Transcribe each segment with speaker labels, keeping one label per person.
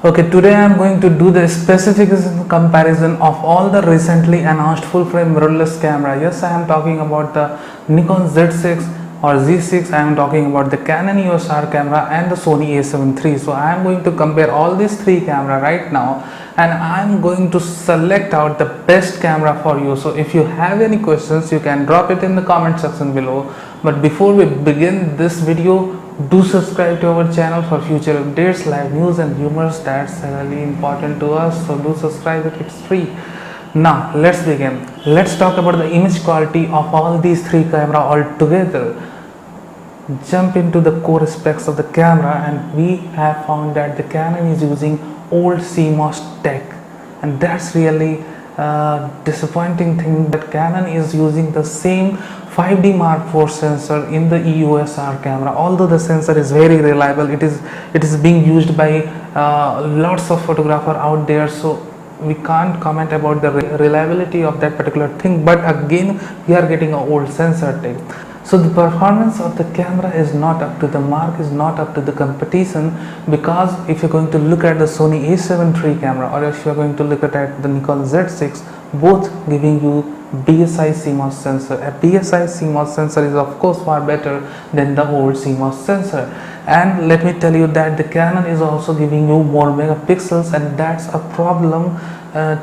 Speaker 1: Okay, today I am going to do the specification comparison of all the recently announced full frame mirrorless camera. Yes, I am talking about the Nikon Z6 or Z6. I am talking about the Canon EOS R camera and the Sony A7 III. So I am going to compare all these three camera right now, and I am going to select out the best camera for you. So if you have any questions, you can drop it in the comment section below. But before we begin this video, do subscribe to our channel for future updates, live news and humors. That's really important to us, so do subscribe, it's free. Now let's begin. Let's talk about the image quality of all these three camera all together. Jump into the core specs of the camera, and we have found that the Canon is using old CMOS tech, and that's really disappointing thing that Canon is using the same 5D Mark IV sensor in the EOS R camera. Although the sensor is very reliable, it is being used by lots of photographers out there, so we can't comment about the reliability of that particular thing. But again, we are getting an old sensor tech, so the performance of the camera is not up to the mark, is not up to the competition. Because if you're going to look at the Sony A7 III camera, or if you're going to look at the Nikon Z6, both giving you BSI CMOS sensor. A BSI CMOS sensor is of course far better than the old CMOS sensor. And let me tell you that the Canon is also giving you more megapixels, and that's a problem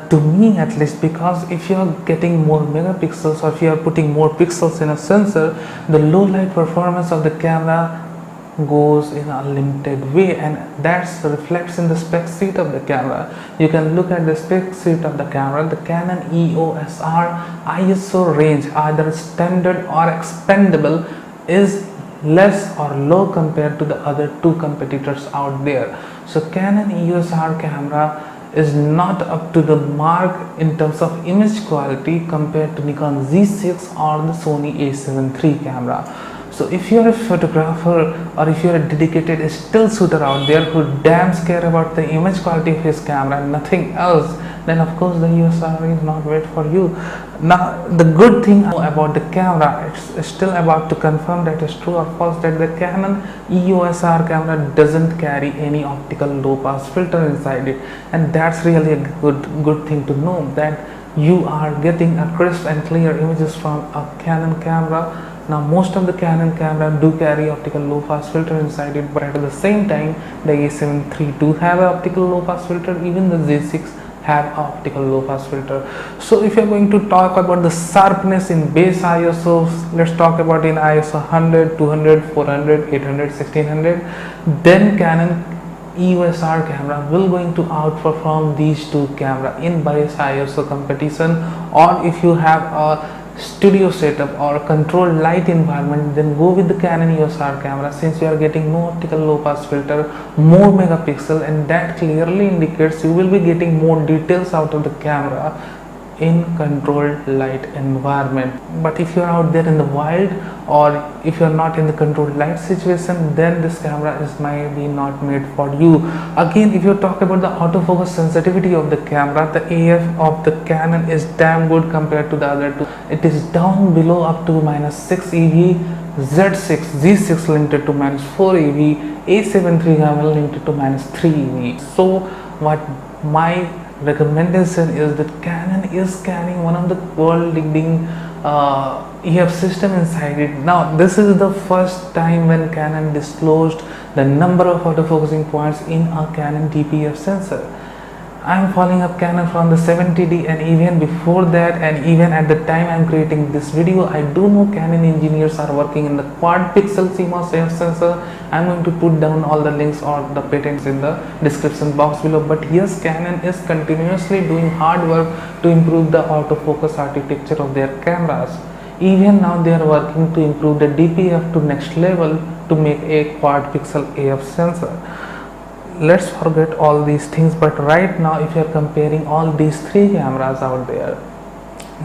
Speaker 1: to me at least, because if you are getting more megapixels, or if you are putting more pixels in a sensor, the low light performance of the camera goes in a limited way, and that reflects in the spec sheet of the camera. You can look at the spec sheet of the camera. The Canon EOS R ISO range, either standard or expandable, is less or low compared to the other two competitors out there. So Canon EOS R camera is not up to the mark in terms of image quality compared to Nikon Z6 or the Sony A7 III camera. So if you are a photographer, or if you are a dedicated still shooter out there who damn care about the image quality of his camera and nothing else, then of course the EOS R is not right for you. Now the good thing about the camera, it's still about to confirm that is true or false, that the Canon EOS R camera doesn't carry any optical low pass filter inside it, and that's really a good thing to know, that you are getting a crisp and clear images from a Canon camera. Now most of the Canon camera do carry optical low pass filter inside it, but at the same time the A7 III do have an optical low pass filter. Even the Z6 have an optical low pass filter. So if you are going to talk about the sharpness in base ISO, let's talk about in ISO 100, 200, 400, 800, 1600, then Canon EOS R camera will going to outperform these two camera in base ISO competition. Or if you have a studio setup or controlled light environment, then go with the Canon EOS R camera, since you are getting no optical low pass filter, more megapixel, and that clearly indicates you will be getting more details out of the camera in controlled light environment. But if you are out there in the wild, or if you are not in the controlled light situation, then this camera is maybe not made for you. Again, if you talk about the autofocus sensitivity of the camera, the AF of the Canon is damn good compared to the other two. It is down below up to -6 EV. Z6 limited to -4 EV, A7 III camera limited to -3 EV. So what my recommendation is that Canon is carrying one of the world leading EF system inside it. Now this is the first time when Canon disclosed the number of autofocusing points in a Canon DPF sensor. I am following up Canon from the 70D, and even before that, and even at the time I am creating this video, I do know Canon engineers are working in the quad pixel CMOS AF sensor. I am going to put down all the links or the patents in the description box below. But yes, Canon is continuously doing hard work to improve the autofocus architecture of their cameras. Even now they are working to improve the DPF to next level to make a quad pixel AF sensor. Let's forget all these things, but right now if you are comparing all these three cameras out there,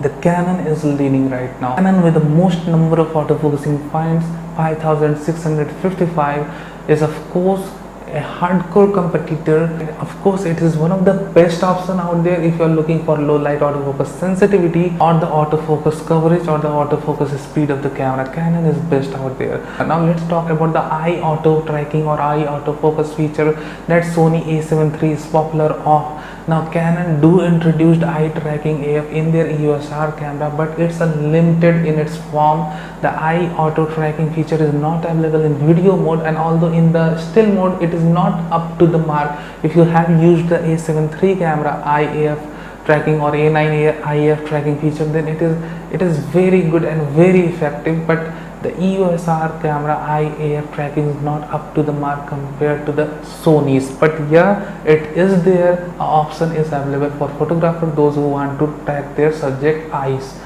Speaker 1: the Canon is leading right now. Canon with the most number of autofocusing points, 5655, is of course a hardcore competitor. Of course, it is one of the best option out there if you are looking for low light autofocus sensitivity or the autofocus coverage or the autofocus speed of the camera. Canon is best out there. Now let's talk about the eye auto tracking or eye autofocus feature that Sony A7 III is popular of. Now Canon do introduced eye tracking AF in their EOS R camera, but it's limited in its form. The eye auto tracking feature is not available in video mode, and although in the still mode it is not up to the mark. If you have used the A7 III camera eye AF tracking or A9 IF tracking feature, then it is very good and very effective, but the EOS R camera eye AF tracking is not up to the mark compared to the Sony's. But yeah, it is there. An option is available for photographers, those who want to track their subject eyes.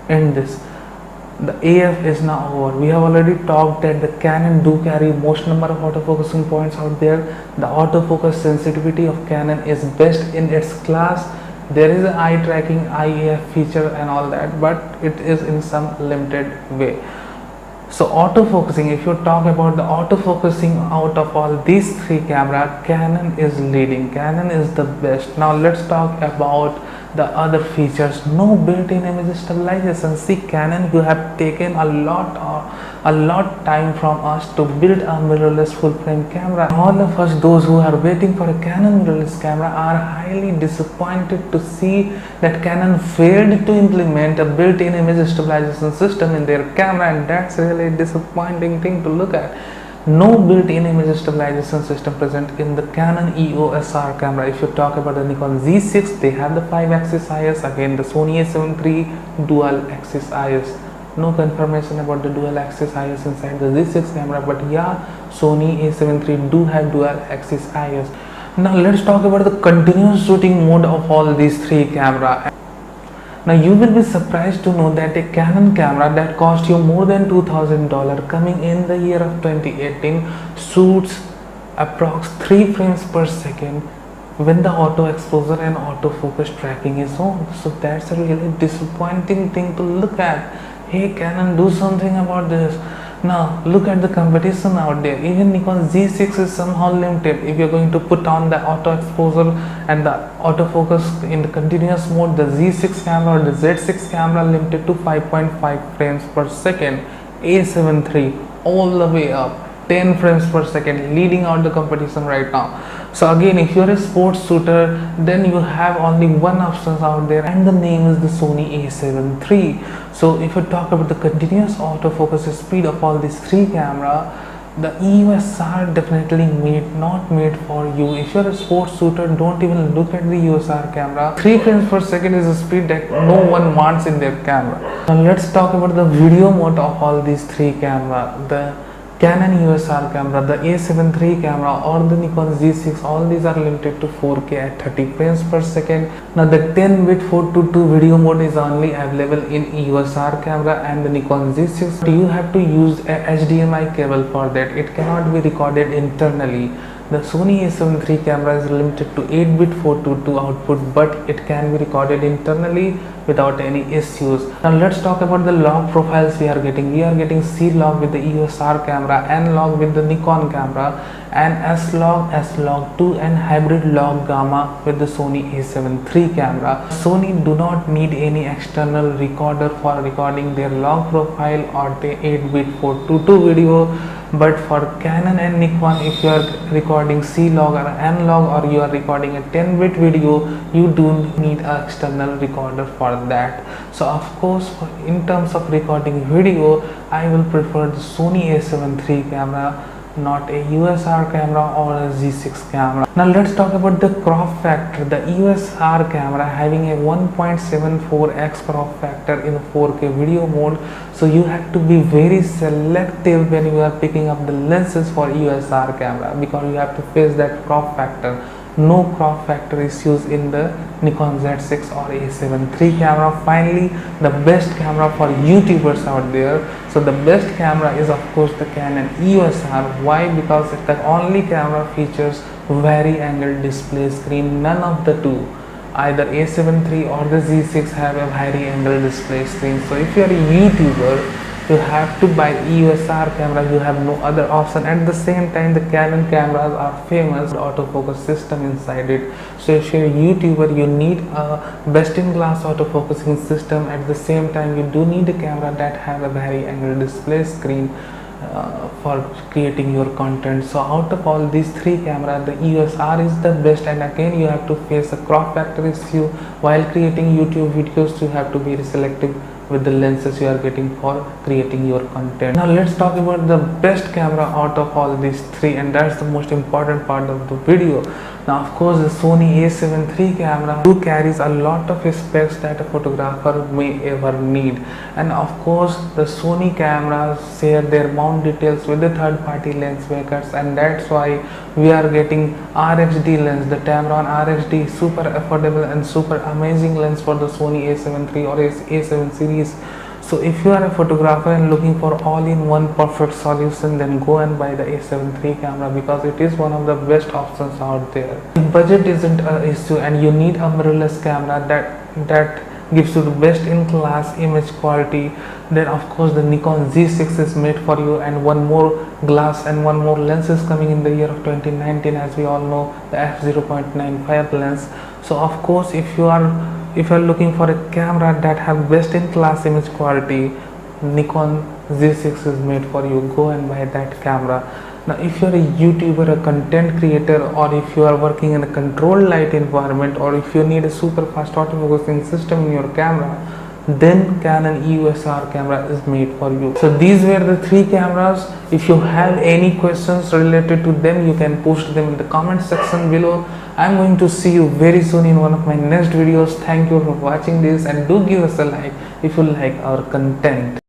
Speaker 1: In this, the AF is now over. We have already talked that the Canon do carry most number of autofocusing points out there. The autofocus sensitivity of Canon is best in its class. There is an eye tracking IAF feature and all that, but it is in some limited way. So autofocusing, if you talk about the autofocusing out of all these three cameras, Canon is leading. Canon is the best. Now let's talk about the other features. No built-in image stabilization. See, Canon, you have taken a lot time from us to build a mirrorless full frame camera. All of us, those who are waiting for a Canon mirrorless camera, are highly disappointed to see that Canon failed to implement a built-in image stabilization system in their camera, and that's really a disappointing thing to look at. No built-in image stabilization system present in the Canon EOS R camera. If you talk about the Nikon Z6, they have the 5-axis IS. Again, the Sony A7 III dual-axis IS. No confirmation about the dual-axis IS inside the Z6 camera, but yeah, Sony A7 III do have dual-axis IS. Now let's talk about the continuous shooting mode of all these three cameras. Now you will be surprised to know that a Canon camera that cost you more than $2,000 coming in the year of 2018 shoots approx 3 frames per second when the auto exposure and autofocus tracking is on. So that's a really disappointing thing to look at. Hey Canon, do something about this. Now look at the competition out there. Even Nikon Z6 is somehow limited. If you're going to put on the auto exposure and the autofocus in the continuous mode, the Z6 camera or the Z6 camera limited to 5.5 frames per second. A7 III all the way up 10 frames per second, leading out the competition right now. So again, if you're a sports shooter, then you have only one option out there, and the name is the Sony A7 III. So if you talk about the continuous autofocus speed of all these three cameras, the EOS R definitely not made for you. If you're a sports shooter, don't even look at the EOS R camera. 3 frames per second is a speed that no one wants in their camera. Now let's talk about the video mode of all these three cameras. The Canon EOS R camera, the A7 III camera or the Nikon Z6, all these are limited to 4K at 30 frames per second. Now the 10-bit 4:2 video mode is only available in EOS R camera and the Nikon Z6. You have to use a HDMI cable for that. It cannot be recorded internally. The Sony A7 III camera is limited to 8-bit 4:2 output, but it can be recorded internally without any issues. Now let's talk about the log profiles we are getting. We are getting C log with the EOS R camera, N log with the Nikon camera, and S log, S log2 and hybrid log gamma with the Sony A7 III camera. Sony do not need any external recorder for recording their log profile or the 8-bit 4:2 video. But for Canon and Nikon, if you are recording C log or N log, or you are recording a 10-bit video, you do need an external recorder for that. So of course, in terms of recording video, I will prefer the Sony A7 III camera, not a EOS R camera or a Z6 camera. Now let's talk about the crop factor. The EOS R camera having a 1.74x crop factor in 4K video mode, so you have to be very selective when you are picking up the lenses for EOS R camera, because you have to face that crop factor. No crop factor issues in the Nikon Z6 or A7 III camera. Finally, the best camera for YouTubers out there. So the best camera is of course the Canon EOS R. Why? Because the only camera features vari angle display screen. None of the two, either A7 III or the Z6, have a vari angle display screen. So if you are a YouTuber, you have to buy EOS R camera, you have no other option. At the same time, the Canon cameras are famous autofocus system inside it. So if you're a YouTuber, you need a best in class autofocusing system. At the same time, you do need a camera that have a very angle display screen for creating your content. So out of all these three cameras, the EOS R is the best, and again you have to face a crop factor issue while creating YouTube videos. You have to be selective with the lenses you are getting for creating your content. Now let's talk about the best camera out of all these three, and that's the most important part of the video. Now of course the Sony A7 III camera do carries a lot of specs that a photographer may ever need, and of course the Sony cameras share their mount details with the third party lens makers, and that's why we are getting RHD lens. The Tamron RHD, super affordable and super amazing lens for the Sony A7 III or A7 series. So if you are a photographer and looking for all-in-one perfect solution, then go and buy the A7 III camera, because it is one of the best options out there. If budget isn't an issue and you need a mirrorless camera that gives you the best in class image quality, then of course the Nikon Z6 is made for you, and one more glass and one more lens is coming in the year of 2019, as we all know, the f/0.95 lens. So of course if you are looking for a camera that have best in class image quality, Nikon Z6 is made for you. Go and buy that camera. Now if you are a YouTuber, a content creator, or if you are working in a controlled light environment, or if you need a super fast autofocusing system in your camera, then Canon EOS R camera is made for you. So these were the three cameras. If you have any questions related to them, you can post them in the comment section below. I'm going to see you very soon in one of my next videos. Thank you for watching this, and do give us a like if you like our content.